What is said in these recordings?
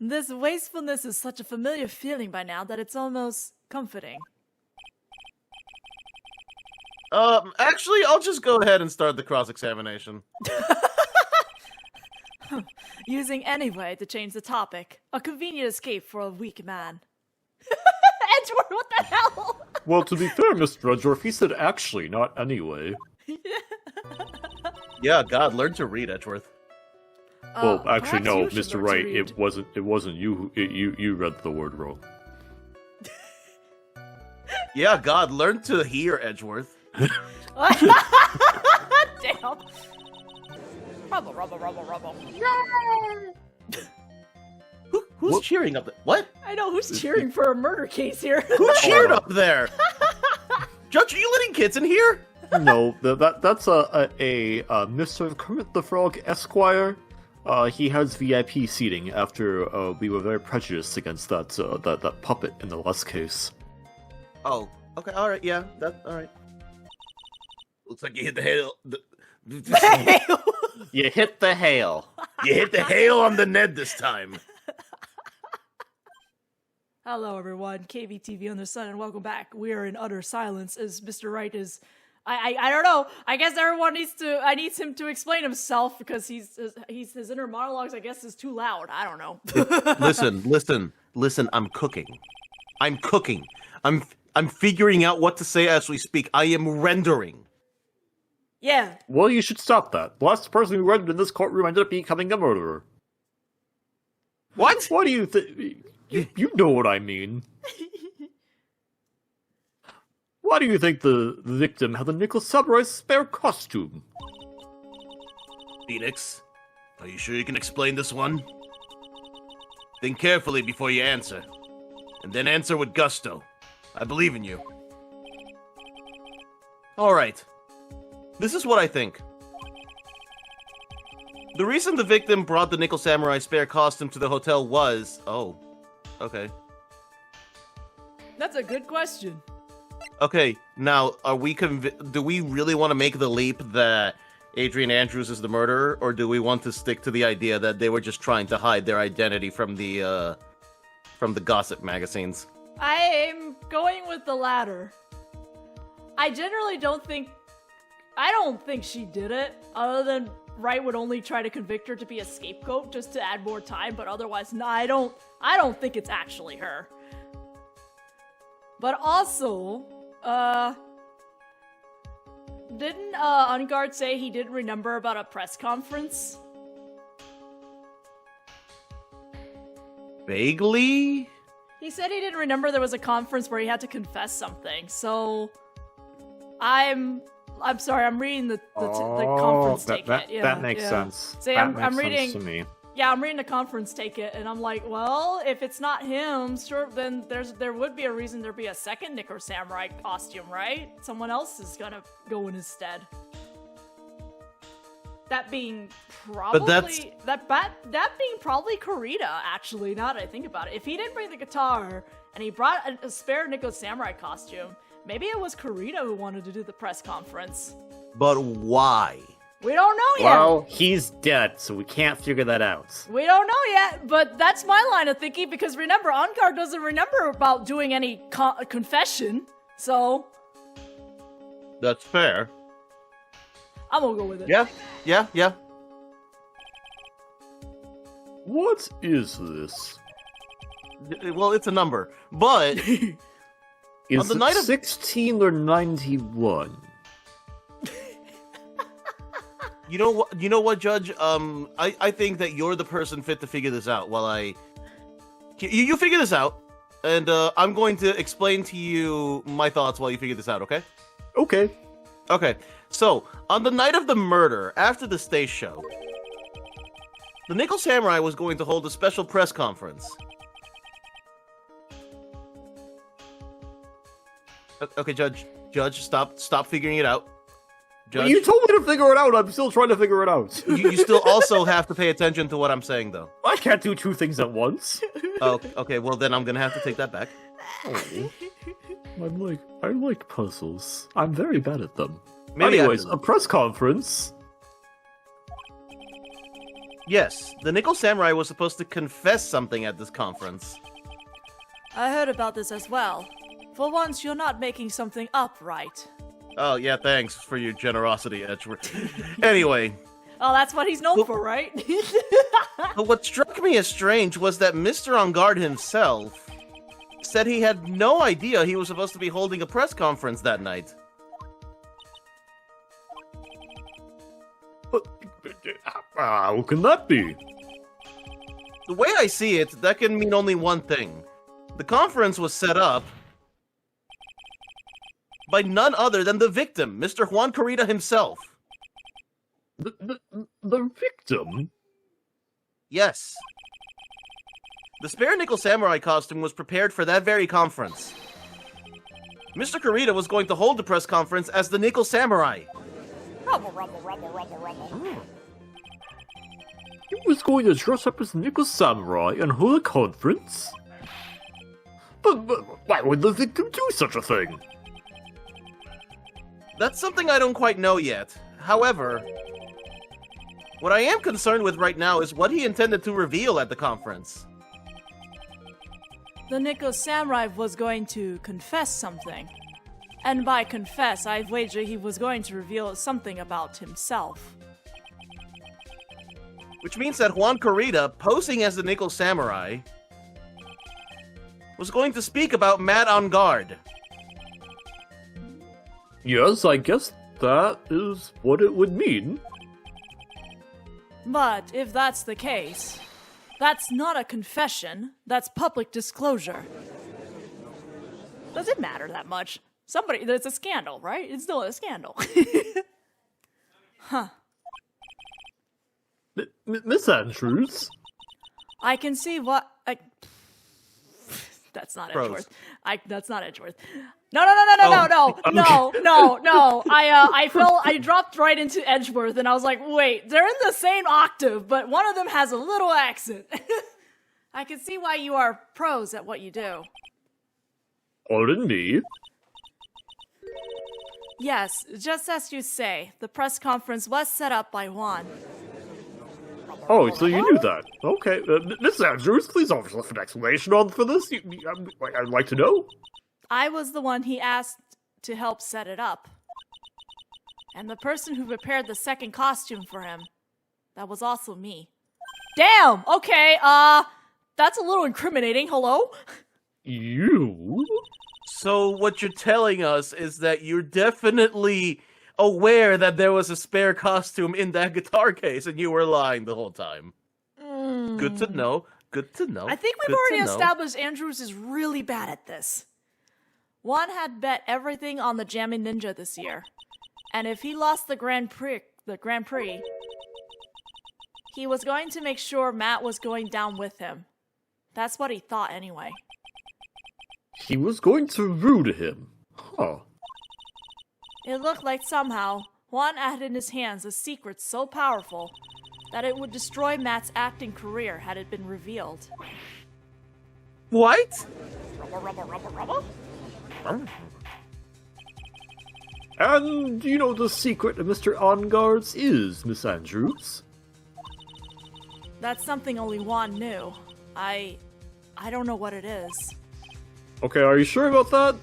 This wastefulness is such a familiar feeling by now that it's almost comforting. Actually, I'll just go ahead and start the cross-examination. Using any way to change the topic. A convenient escape for a weak man. Edgeworth, what the hell? Well, to be fair, Mr. Edgeworth, he said actually, not anyway. Yeah, God, learn to read, Edgeworth. Well, actually, no, perhaps you should Mr. learn to Wright, read. it wasn't you. You read the word wrong. Yeah, God, learn to hear, Edgeworth. Damn. Rubble. Who's cheering up there? What? I know, who's cheering for a murder case here? Who cheered up there? Judge, are you letting kids in here? No, that's a Mr. Kermit the Frog Esquire. He has VIP seating after we were very prejudiced against that puppet in the last case. Oh, okay, alright, yeah, alright. Looks like you hit the hail. You hit the hail. You hit the hail on the Ned this time. Hello everyone, KBTV on the Sun, and welcome back. We are in utter silence as Mr. Wright is... I don't know. I guess everyone needs him to explain himself because his inner monologues, I guess, is too loud. I don't know. Listen, I'm cooking. I'm figuring out what to say as we speak. I am rendering. Yeah. Well, you should stop that. The last person who rendered in this courtroom ended up becoming a murderer. What? What do you think? You know what I mean. Why do you think the victim had the Nickel Saburai's spare costume? Phoenix, are you sure you can explain this one? Think carefully before you answer. And then answer with gusto. I believe in you. Alright. This is what I think. The reason the victim brought the Nickel Samurai spare costume to the hotel was... Oh. Okay. That's a good question. Okay, now, do we really want to make the leap that Adrian Andrews is the murderer, or do we want to stick to the idea that they were just trying to hide their identity from the gossip magazines? I'm going with the latter. I generally don't think she did it, other than Wright would only try to convict her to be a scapegoat just to add more time, but otherwise, no, I don't think it's actually her. But also, didn't Ungard say he didn't remember about a press conference? Vaguely? He said he didn't remember there was a conference where he had to confess something, so I'm sorry, I'm reading the conference ticket. That makes sense. See, I'm reading sense to me. Yeah, I'm reading the conference ticket, and I'm like, well, if it's not him, sure, then there would be a reason there'd be a second Nickel Samurai costume, right? Someone else is gonna go in his stead. That being probably that being probably Kurita, actually, now that I think about it. If he didn't bring the guitar and he brought a spare Nickel Samurai costume, maybe it was Kurita who wanted to do the press conference. But why? We don't know yet. Well, he's dead, so we can't figure that out. We don't know yet, but that's my line of thinking, because remember, Ungard doesn't remember about doing any confession, so... That's fair. I'm gonna go with it. Yeah. What is this? Well, it's a number, but... Is on the it night of 16 or 91? You know what, Judge? I think that you're the person fit to figure this out. You figure this out, and I'm going to explain to you my thoughts while you figure this out. Okay? Okay. So on the night of the murder, after the stage show, the Nickel Samurai was going to hold a special press conference. Okay, Judge, stop figuring it out. Judge, Well, you told me to figure it out. I'm still trying to figure it out. you still also have to pay attention to what I'm saying, though. I can't do two things at once. Oh, okay. Well, then I'm gonna have to take that back. Oh. I like puzzles. I'm very bad at them. Maybe Anyways, a press conference. Yes, the Nickel Samurai was supposed to confess something at this conference. I heard about this as well. For once, you're not making something up, right? Oh, yeah, thanks for your generosity, Edgeworth. Anyway. Oh, that's what he's known for, right? But what struck me as strange was that Mr. On Guard himself said he had no idea he was supposed to be holding a press conference that night. How can that be? The way I see it, that can mean only one thing. The conference was set up by none other than the victim, Mr. Juan Corrida himself. The victim? Yes. The spare Nickel Samurai costume was prepared for that very conference. Mr. Corrida was going to hold the press conference as the Nickel Samurai. Rumble, rumble, rumble, rumble, rumble. He was going to dress up as Nickel Samurai and hold a conference? But why would the victim do such a thing? That's something I don't quite know yet. However, what I am concerned with right now is what he intended to reveal at the conference. The Nickel Samurai was going to confess something. And by confess, I'd wager he was going to reveal something about himself. Which means that Juan Corrida, posing as the Nickel Samurai, was going to speak about Matt On Guard. Yes, I guess that is what it would mean. But if that's the case, that's not a confession, that's public disclosure. Does it matter that much? It's a scandal, right? It's still a scandal. Huh. Miss Andrews? I can see what... That's not Pros. Edgeworth. That's not Edgeworth. No. I dropped right into Edgeworth, and I was like, wait, they're in the same octave, but one of them has a little accent. I can see why you are pros at what you do. Pardon me? Yes, just as you say, the press conference was set up by Juan. Oh, so you knew that. Okay. Miss Andrews, please offer an explanation for this. I'd like to know. I was the one he asked to help set it up. And the person who prepared the second costume for him, that was also me. Damn! Okay, that's a little incriminating. Hello? You? So what you're telling us is that you're definitely aware that there was a spare costume in that guitar case and you were lying the whole time. Good to know. Good to know. I think we've already established Andrews is really bad at this. Juan had bet everything on the Jammin' Ninja this year. And if he lost the Grand Prix, he was going to make sure Matt was going down with him. That's what he thought anyway. He was going to rude him. Huh. It looked like somehow Juan had in his hands a secret so powerful that it would destroy Matt's acting career had it been revealed. What? And you know the secret of Mr. On Guard's is, Miss Andrews? That's something only Juan knew. I don't know what it is. Okay, are you sure about that?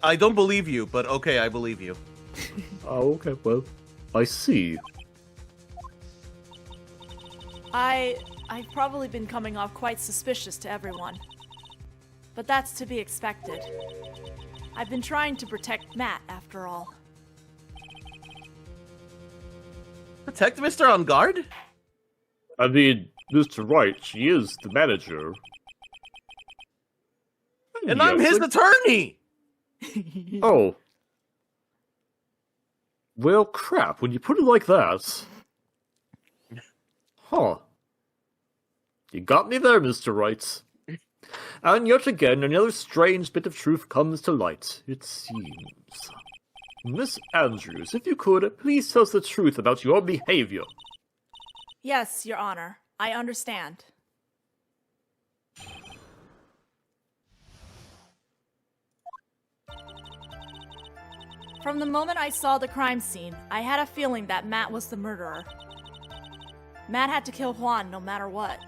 I don't believe you, but okay, I believe you. Oh, okay, well, I see. I've probably been coming off quite suspicious to everyone. But that's to be expected. I've been trying to protect Matt, after all. Protect Mr. On Guard? I mean, Mr. Wright, she is the manager. And I'm his attorney! Oh. Well, crap, when you put it like that... Huh. You got me there, Mr. Wright. And yet again, another strange bit of truth comes to light, it seems. Miss Andrews, if you could, please tell us the truth about your behavior. Yes, Your Honor. I understand. From the moment I saw the crime scene, I had a feeling that Matt was the murderer. Matt had to kill Juan no matter what.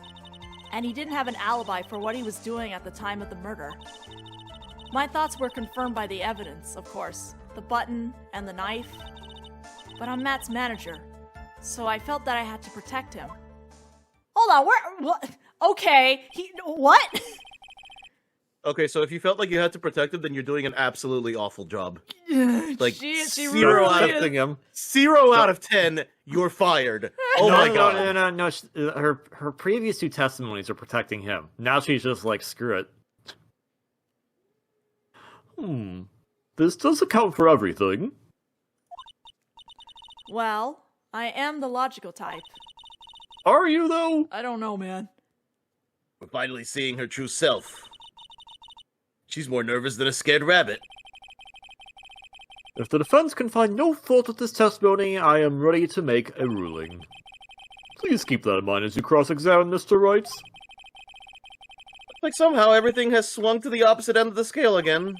And he didn't have an alibi for what he was doing at the time of the murder. My thoughts were confirmed by the evidence, of course. The button and the knife. But I'm Matt's manager, so I felt that I had to protect him. Hold on, what? Okay, what? Okay, so if you felt like you had to protect him, then you're doing an absolutely awful job. Like, she 0 out of Protecting him. 0 out of 10, you're fired. Oh my god. No. Her previous 2 testimonies are protecting him. Now she's just like, screw it. This does account for everything. Well, I am the logical type. Are you, though? I don't know, man. We're finally seeing her true self. She's more nervous than a scared rabbit. If the defense can find no fault with this testimony, I am ready to make a ruling. Please keep that in mind as you cross-examine Mr. Wright. Like somehow everything has swung to the opposite end of the scale again.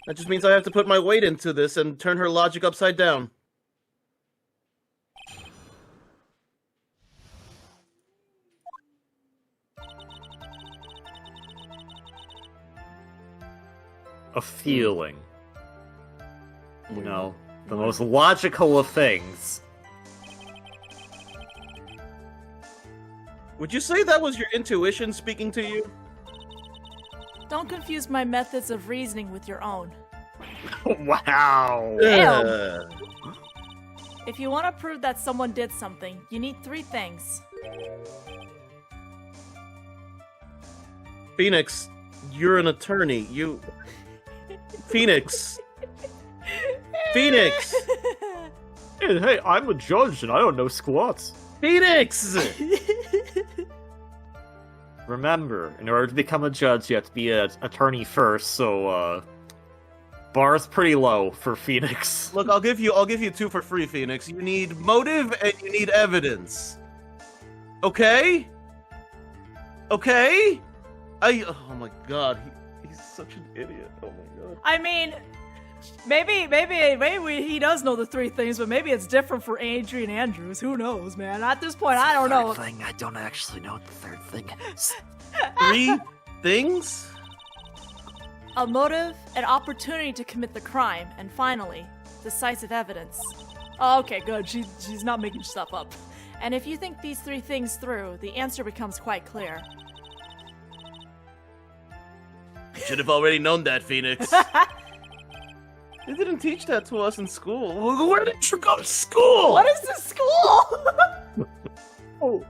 That just means I have to put my weight into this and turn her logic upside down. A feeling. You know, the most logical of things. Would you say that was your intuition speaking to you? Don't confuse my methods of reasoning with your own. Wow! Damn. If you want to prove that someone did something, you need 3 things. Phoenix, you're an attorney. Phoenix! Phoenix! Hey, I'm a judge and I don't know squats. Phoenix! Remember, in order to become a judge, you have to be an attorney first, so, bar's pretty low for Phoenix. Look, I'll give you 2 for free, Phoenix. You need motive and you need evidence. Okay? Okay? Oh my god, he's such an idiot. Oh my god. I mean, maybe he does know the 3 things, but maybe it's different for Adrian Andrews. Who knows, man? At this point, I don't know. I don't actually know what the third thing is. 3 things? A motive, an opportunity to commit the crime, and finally, decisive evidence. Oh, okay, good. She's not making stuff up. And if you think these 3 things through, the answer becomes quite clear. You should have already known that, Phoenix. They didn't teach that to us in school. Where did you go to school? What is this school? Oh,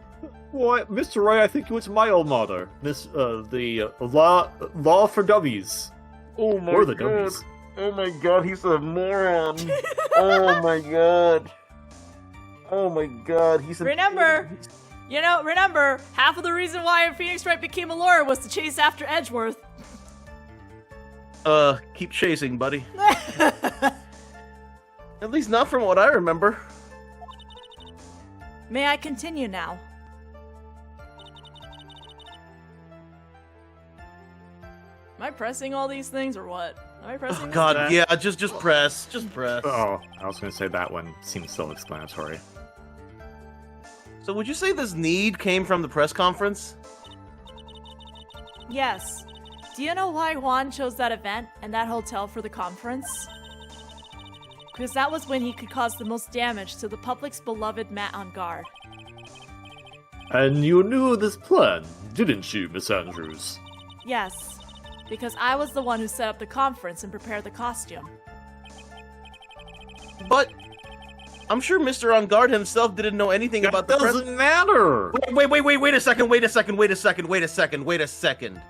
well, Mr. Wright, I think you went to my alma mater. The law for dummies. Oh my Or the god. dummies. Oh my god, he's a moron. Oh my god. Oh my god, he's a... Remember, half of the reason why Phoenix Wright became a lawyer was to chase after Edgeworth. Keep chasing, buddy. At least not from what I remember. May I continue now? Am I pressing all these things or what? Am I pressing? this? God, yeah, just press. Just press. Oh, I was gonna say that one seems self-explanatory. So would you say this need came from the press conference? Yes. Do you know why Juan chose that event and that hotel for the conference? Because that was when he could cause the most damage to the public's beloved Matt on guard. And you knew this plan, didn't you, Miss Andrews? Yes. Because I was the one who set up the conference and prepared the costume. But I'm sure Mr. On Guard himself didn't know anything about the press. Doesn't matter. Wait a second.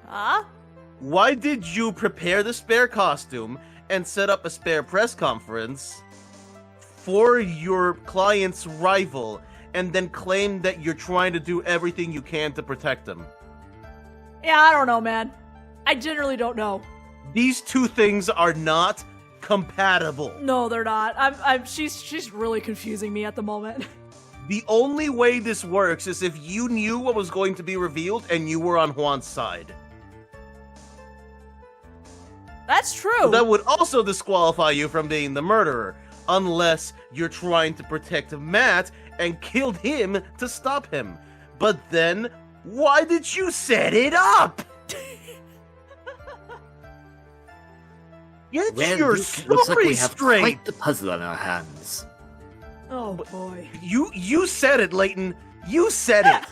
Huh? Why did you prepare the spare costume and set up a spare press conference for your client's rival and then claim that you're trying to do everything you can to protect him? Yeah, I don't know, man. I generally don't know. These 2 things are not compatible. No, they're not. She's really confusing me at the moment. The only way this works is if you knew what was going to be revealed and you were on Juan's side. That's true. That would also disqualify you from being the murderer. unless you're trying to protect Matt and killed him to stop him. But then, why did you set it up? Get Well, your looks like story we have straight. quite the puzzle on our hands. Oh boy. You said it, Layton. You said it.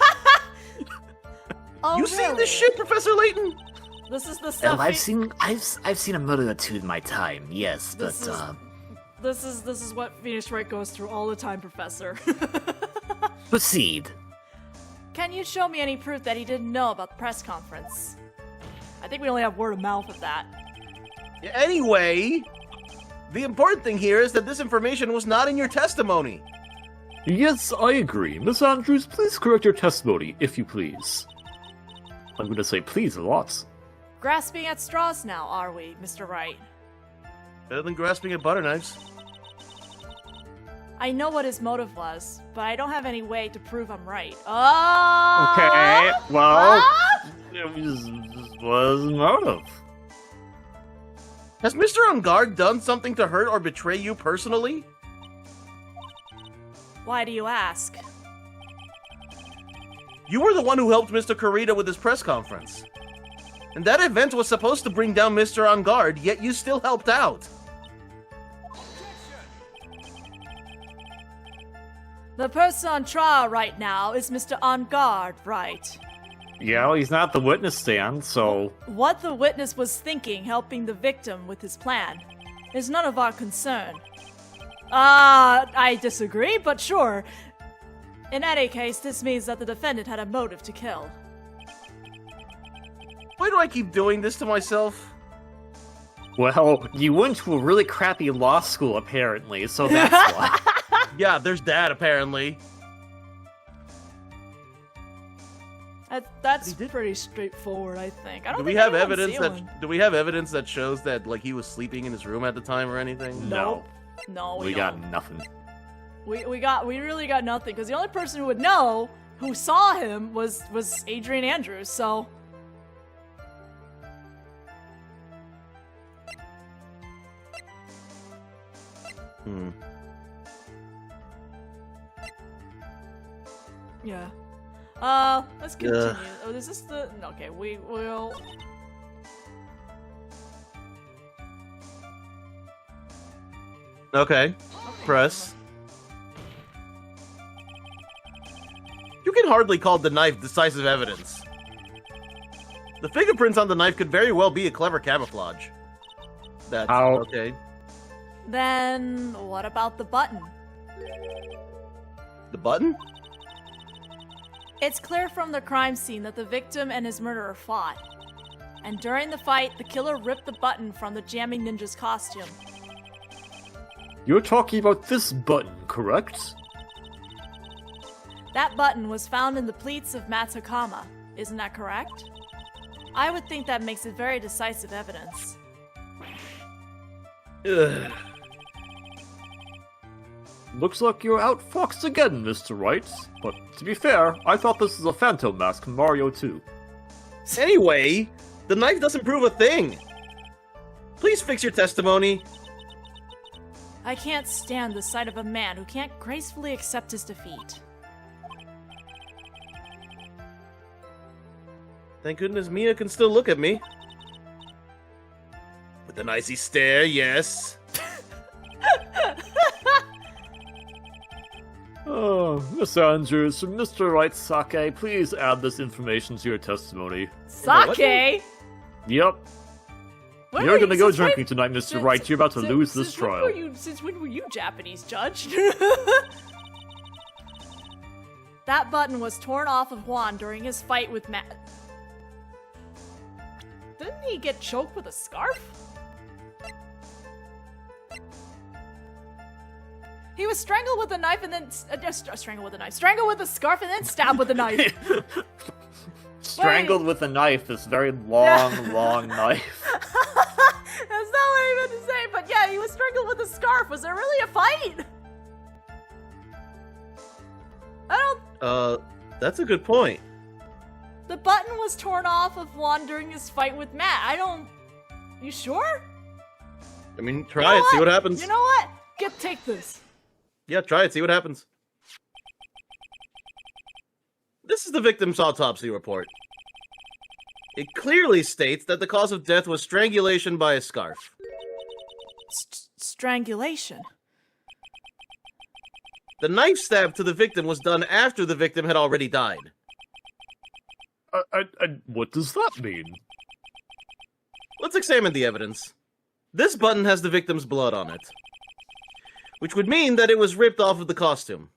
Oh, You really? seen this shit, Professor Layton? This is the stuff. Well, I've seen a murder or two in my time, yes, but This is what Phoenix Wright goes through all the time, Professor. proceed. Can you show me any proof that he didn't know about the press conference? I think we only have word of mouth of that. Anyway, the important thing here is that this information was not in your testimony. Yes, I agree. Miss Andrews, please correct your testimony, if you please. I'm gonna say please a lot. Grasping at straws now, are we, Mr. Wright? Better than grasping at butter knives. I know what his motive was, but I don't have any way to prove I'm right. Oh! Okay, well, Ah! it was motive. Has Mr. On Guard done something to hurt or betray you personally? Why do you ask? You were the one who helped Mr. Kurita with his press conference. And that event was supposed to bring down Mr. On Guard, yet you still helped out. The person on trial right now is Mr. On Guard, right? Yeah, well, he's not the witness stand, so... What the witness was thinking helping the victim with his plan is none of our concern. I disagree, but sure. In any case, this means that the defendant had a motive to kill. Why do I keep doing this to myself? Well, you went to a really crappy law school, apparently, so that's why. Yeah, there's that, apparently. That's pretty straightforward, I think. I don't Do we think have anyone's evidence stealing. that? Do we have evidence that shows that like he was sleeping in his room at the time or anything? No. No, We got nothing. We really got nothing because the only person who would know who saw him was Adrian Andrews. So yeah. Let's continue. Oh, is this the? Okay, we will. Okay. Press. You can hardly call the knife decisive evidence. The fingerprints on the knife could very well be a clever camouflage. That's How? okay. Then what about the button? The button? It's clear from the crime scene that the victim and his murderer fought. And during the fight, the killer ripped the button from the jamming ninja's costume. You're talking about this button, correct? That button was found in the pleats of Matt's Hakama. Isn't that correct? I would think that makes it very decisive evidence. Ugh. Looks like you're outfoxed again, Mr. Wright. But to be fair, I thought this was a phantom mask in Mario 2. Anyway, the knife doesn't prove a thing. Please fix your testimony. I can't stand the sight of a man who can't gracefully accept his defeat. Thank goodness Mia can still look at me. With an icy stare, yes. Oh, Miss Andrews, Mr. Wright Sake, please add this information to your testimony. Sake? Yep. Wait, You're gonna go since drinking when- tonight, Mr. since- Wright. You're about to since- lose this since when trial. Since when were you Japanese judge? That button was torn off of Juan during his fight with Matt. Didn't he get choked with a scarf? He was strangled with a knife and then strangled with a knife. Strangled with a scarf and then stabbed with a knife. Strangled with a knife, this very long, long knife. That's not what I meant to say, but yeah, he was strangled with a scarf. Was there really a fight? I don't. That's a good point. The button was torn off of Juan during his fight with Matt. I don't. You sure? I mean, try it, see what happens. You know what? take this. Yeah, try it. See what happens. This is the victim's autopsy report. It clearly states that the cause of death was strangulation by a scarf. Strangulation. The knife stab to the victim was done after the victim had already died. What does that mean? Let's examine the evidence. This button has the victim's blood on it, which would mean that it was ripped off of the costume.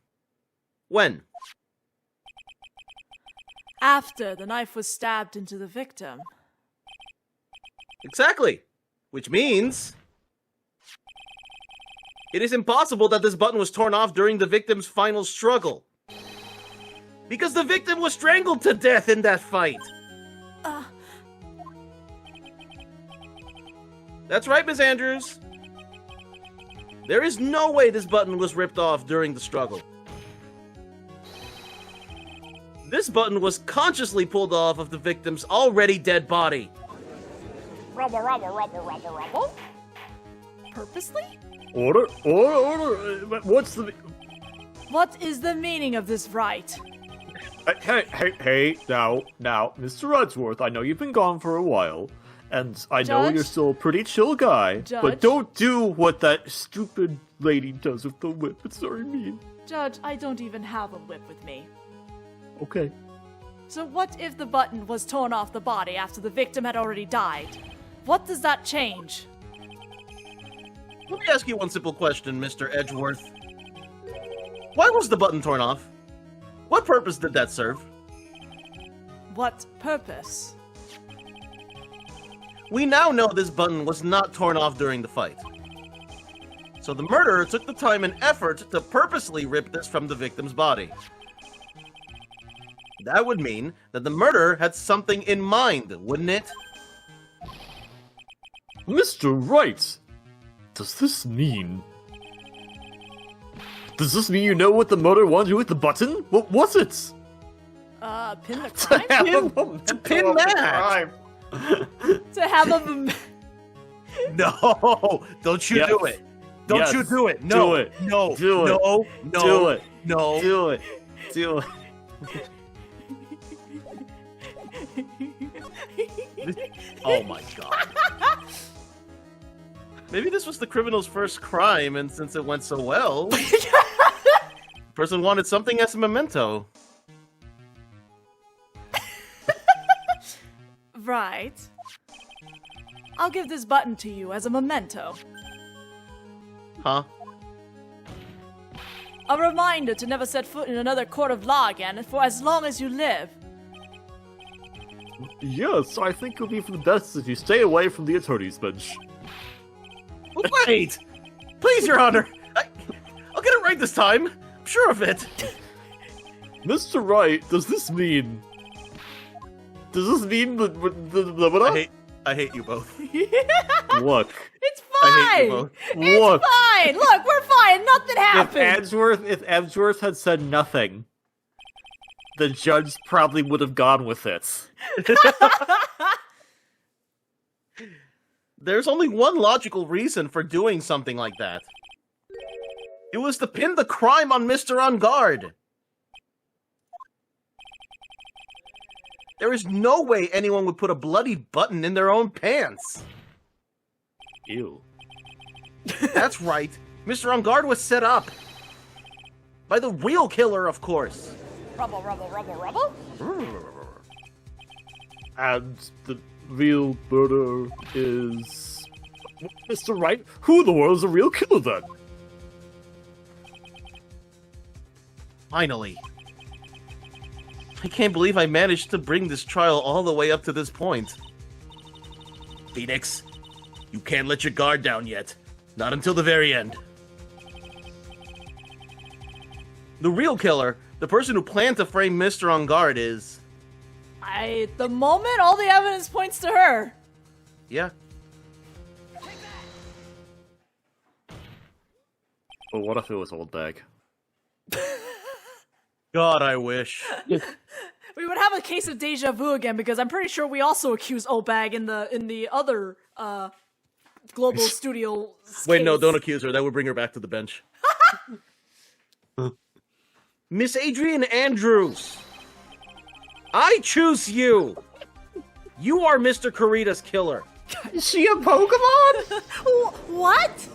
When? After the knife was stabbed into the victim. Exactly. Which means it is impossible that this button was torn off during the victim's final struggle. Because the victim was strangled to death in that fight. That's right, Miss Andrews. There is no way this button was ripped off during the struggle. This button was consciously pulled off of the victim's already dead body. Purposely? Order! What's the... What is the meaning of this right? Hey, now, Mr. Edgeworth, I know you've been gone for a while, and I know Judge? you're still a pretty chill guy, Judge? but don't do what that stupid lady does with the whip. It's very mean. Judge, I don't even have a whip with me. Okay. So what if the button was torn off the body after the victim had already died? What does that change? Let me ask you one simple question, Mr. Edgeworth. Why was the button torn off? What purpose did that serve? What purpose? We now know this button was not torn off during the fight. So the murderer took the time and effort to purposely rip this from the victim's body. That would mean that the murderer had something in mind, wouldn't it? Mr. Wright! Does this mean you know what the murderer wanted to do with the button? What was it? Pin the crime? To pin that! To have a... No! Don't you Yes. do it! Don't Yes. you do it! No! Do it. No! Do it. No! No! Do it. No! Do it. Do it. Oh my god. Maybe this was the criminal's first crime, and since it went so well, the person wanted something as a memento. Right. I'll give this button to you as a memento. Huh? A reminder to never set foot in another court of law again for as long as you live. Yes, I think it'll be for the best if you stay away from the attorney's bench. Wait! Please, Your Honor! I'll get it right this time! I'm sure of it! Mr. Wright, does this mean I hate you both. Look, It's I hate you fine! both. It's Look. fine! Look, we're fine! Nothing happened! if Edgeworth had said nothing, the judge probably would have gone with it. There's only one logical reason for doing something like that. It was to pin the crime on Mr. On Guard. There is no way anyone would put a bloody button in their own pants. Ew. That's right. Mr. On Guard was set up. By the real killer, of course. Rubble. And the real murderer is... Mr. Wright? Who in the world is the real killer then? Finally. I can't believe I managed to bring this trial all the way up to this point. Phoenix, you can't let your guard down yet. Not until the very end. The real killer, the person who planned to frame Mr. On Guard is... At the moment, all the evidence points to her. Yeah. But what if it was Old Bag? God, I wish. We would have a case of deja vu again because I'm pretty sure we also accused Obag in the other global studio. Wait, no, case. don't accuse her. That would bring her back to the bench. Miss Adrian Andrews, I choose you. You are Mr. Kurita's killer. Is she a Pokemon? What?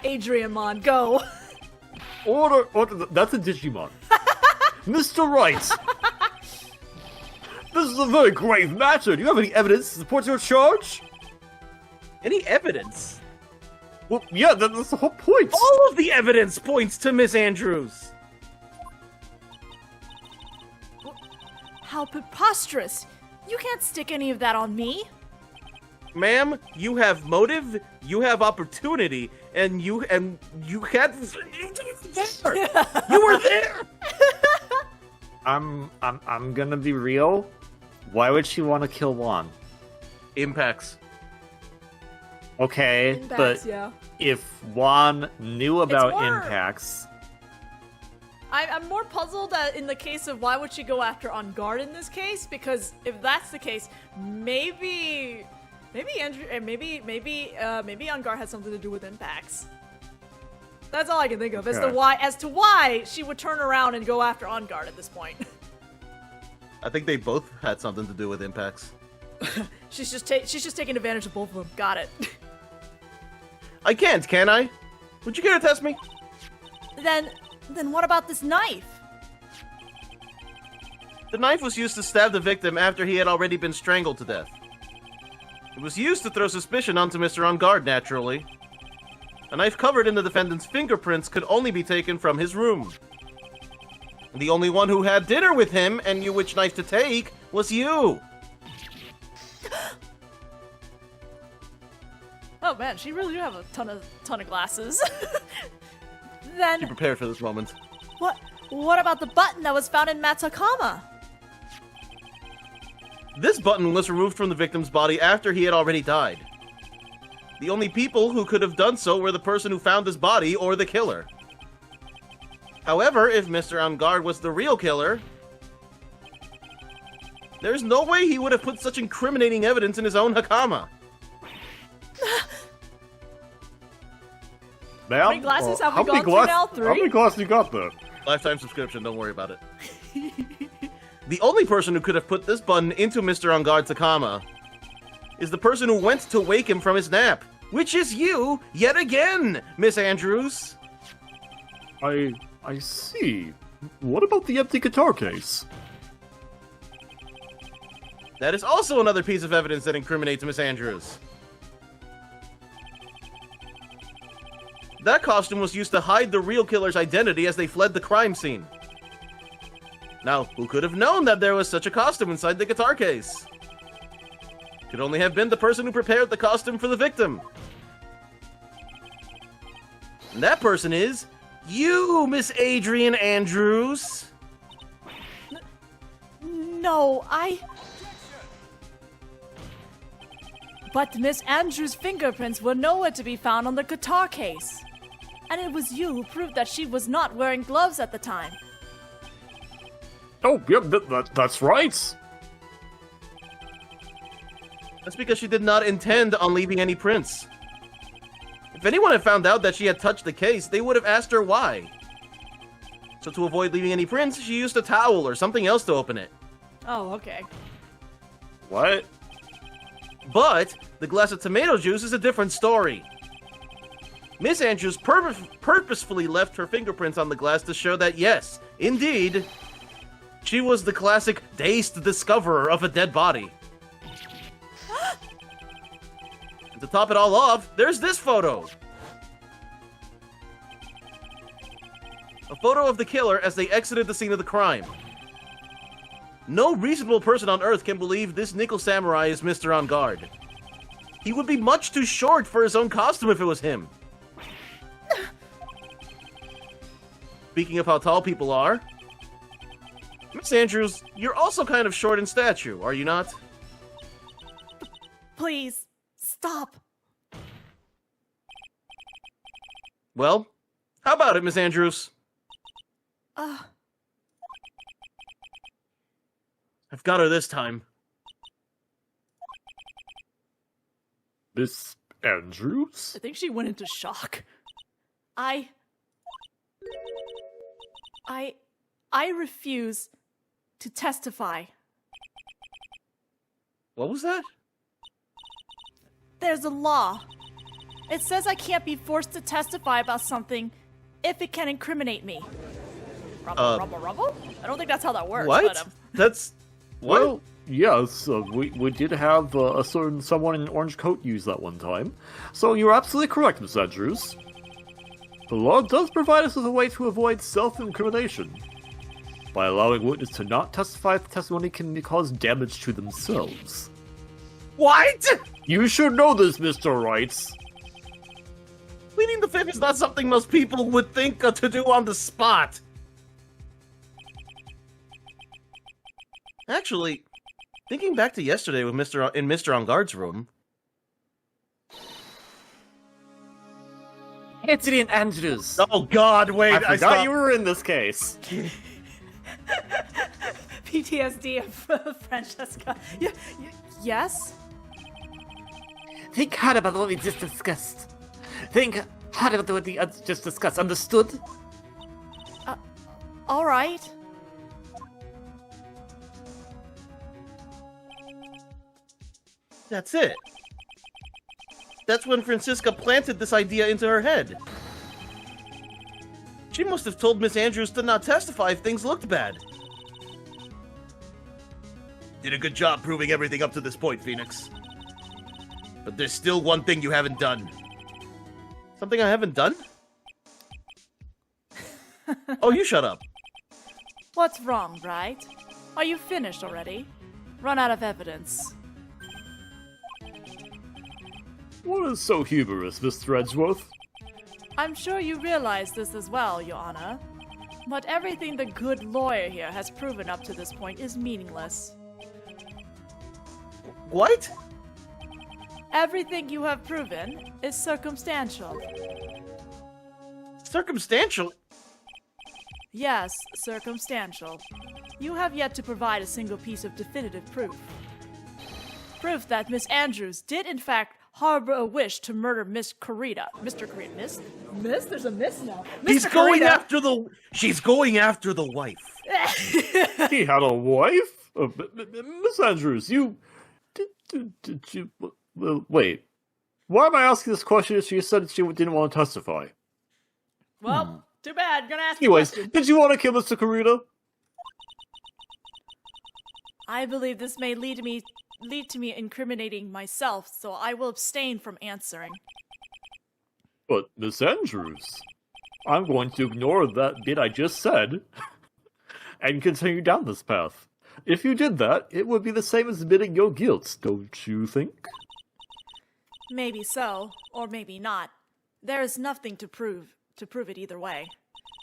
Adrianmon, go. Order, that's a Digimon. Mr. Wright! This is a very grave matter. Do you have any evidence to support your charge? Any evidence? Well, yeah, that's the whole point. All of the evidence points to Miss Andrews. How preposterous. You can't stick any of that on me. Ma'am, you have motive, you have opportunity, and you can't. You were there. I'm gonna be real. Why would she want to kill Juan? Impacts. Okay, Impacts, but yeah. if Juan knew about more- impacts, I'm more puzzled in the case of why would she go after On Guard in this case? Because if that's the case, maybe Andrew, maybe On Guard has something to do with impacts. That's all I can think of as to why she would turn around and go after On Guard at this point. I think they both had something to do with impacts. she's just taking advantage of both of them. Got it. I can't, can I? Would you care to test me? Then what about this knife? The knife was used to stab the victim after he had already been strangled to death. It was used to throw suspicion onto Mr. On Guard, naturally. A knife covered in the defendant's fingerprints could only be taken from his room. The only one who had dinner with him and knew which knife to take was you. Oh man, she really do have a ton of glasses. Be Then prepared for this moment. what about the button that was found in Matsukama? This button was removed from the victim's body after he had already died. The only people who could have done so were the person who found his body or the killer. However, if Mr. On Guard was the real killer, there's no way he would have put such incriminating evidence in his own Hakama. ma'am, How many glasses have we how many gone through glass- now? How 3? many glasses you got there? Lifetime subscription, don't worry about it. The only person who could have put this button into Mr. On Guard's Hakama is the person who went to wake him from his nap, which is you, yet again, Miss Andrews. I see. What about the empty guitar case? That is also another piece of evidence that incriminates Miss Andrews. That costume was used to hide the real killer's identity as they fled the crime scene. Now, who could have known that there was such a costume inside the guitar case? Could only have been the person who prepared the costume for the victim. And that person is you, Miss Adrian Andrews. No, But Miss Andrews' fingerprints were nowhere to be found on the guitar case. And it was you who proved that she was not wearing gloves at the time. Oh, yep, that's right. That's because she did not intend on leaving any prints. If anyone had found out that she had touched the case, they would have asked her why. So to avoid leaving any prints, she used a towel or something else to open it. Oh, okay. What? But the glass of tomato juice is a different story. Miss Andrews purposefully left her fingerprints on the glass to show that yes, indeed, she was the classic dazed discoverer of a dead body. And to top it all off, there's this photo. A photo of the killer as they exited the scene of the crime. No reasonable person on Earth can believe this nickel samurai is Mr. On Guard. He would be much too short for his own costume if it was him. Speaking of how tall people are, Miss Andrews, you're also kind of short in stature, are you not? Please, stop. Well, how about it, Miss Andrews? I've got her this time. Miss Andrews? I think she went into shock. I refuse to testify. What was that? There's a law. It says I can't be forced to testify about something if it can incriminate me. Rumble? I don't think that's how that works. What? But, That's... What? Well, yes, we did have a certain someone in an orange coat use that one time. So you're absolutely correct, Miss Andrews. The law does provide us with a way to avoid self-incrimination. By allowing witnesses to not testify if the testimony can cause damage to themselves. What? You should know this, Mr. Wright. Pleading the fifth is not something most people would think to do on the spot. Actually, thinking back to yesterday with Mr. On Guard's room. Anthony and Andrews. Oh God! Wait, I forgot you were in this case. PTSD of Francesca. Yes? Think hard about what we just discussed. Think hard about what we just discussed. Understood? All right. That's it. That's when Francisca planted this idea into her head. She must have told Miss Andrews to not testify if things looked bad. Did a good job proving everything up to this point, Phoenix. But there's still one thing you haven't done. Something I haven't done? Oh, you shut up. What's wrong, Wright? Are you finished already? Run out of evidence. What is so humorous, Mr. Edgeworth? I'm sure you realize this as well, Your Honor. But everything the good lawyer here has proven up to this point is meaningless. What? Everything you have proven is circumstantial. Circumstantial? Yes, circumstantial. You have yet to provide a single piece of definitive proof. Proof that Miss Andrews did in fact harbor a wish to murder Miss Corita. Mr. Corita. Miss? Miss? There's a miss now. He's Mr. going Corita. after the... She's going after the wife. He had a wife? Miss Andrews, you... Did you... Wait. Why am I asking this question if she said she didn't want to testify? Well, too bad. You're gonna ask the Anyways, question. did you want to kill Mr. Corita? I believe this may lead to me incriminating myself, so I will abstain from answering. But, Miss Andrews, I'm going to ignore that bit I just said and continue down this path. If you did that, it would be the same as admitting your guilt, don't you think? Maybe so, or maybe not. There is nothing to prove it either way.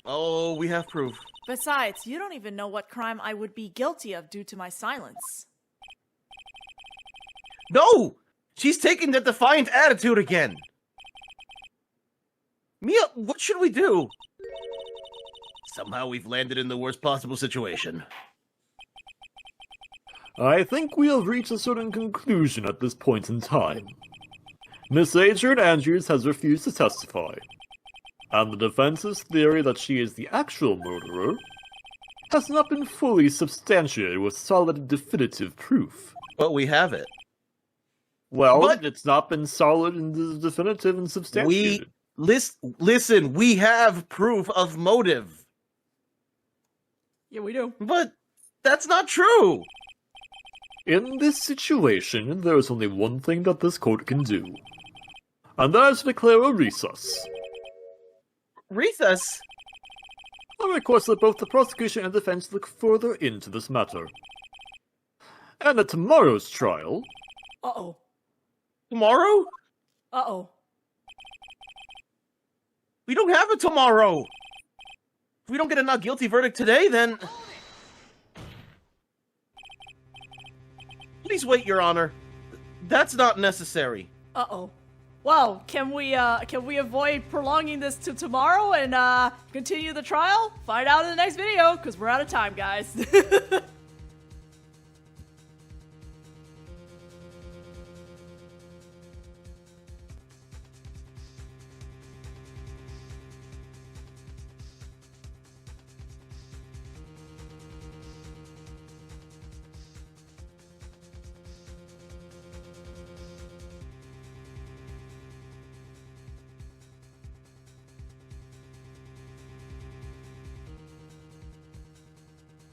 Oh, we have proof. Besides, you don't even know what crime I would be guilty of due to my silence. No! She's taking that defiant attitude again. Mia, what should we do? Somehow we've landed in the worst possible situation. I think we have reached a certain conclusion at this point in time. Miss Adrian Andrews has refused to testify, and the defense's theory that she is the actual murderer has not been fully substantiated with solid and definitive proof. But we have it. Well, But- it's not been solid and definitive and substantiated. Listen, we have proof of motive. Yeah, we do. But that's not true. In this situation, there is only one thing that this court can do, and that is to declare a recess. Recess? I request that both the prosecution and defense look further into this matter. And at tomorrow's trial... Uh-oh. Tomorrow? Uh-oh. We don't have a tomorrow. If we don't get a not guilty verdict today, then... Please wait, Your Honor. That's not necessary. Uh-oh. Well, can we avoid prolonging this to tomorrow and continue the trial? Find out in the next video, because we're out of time, guys.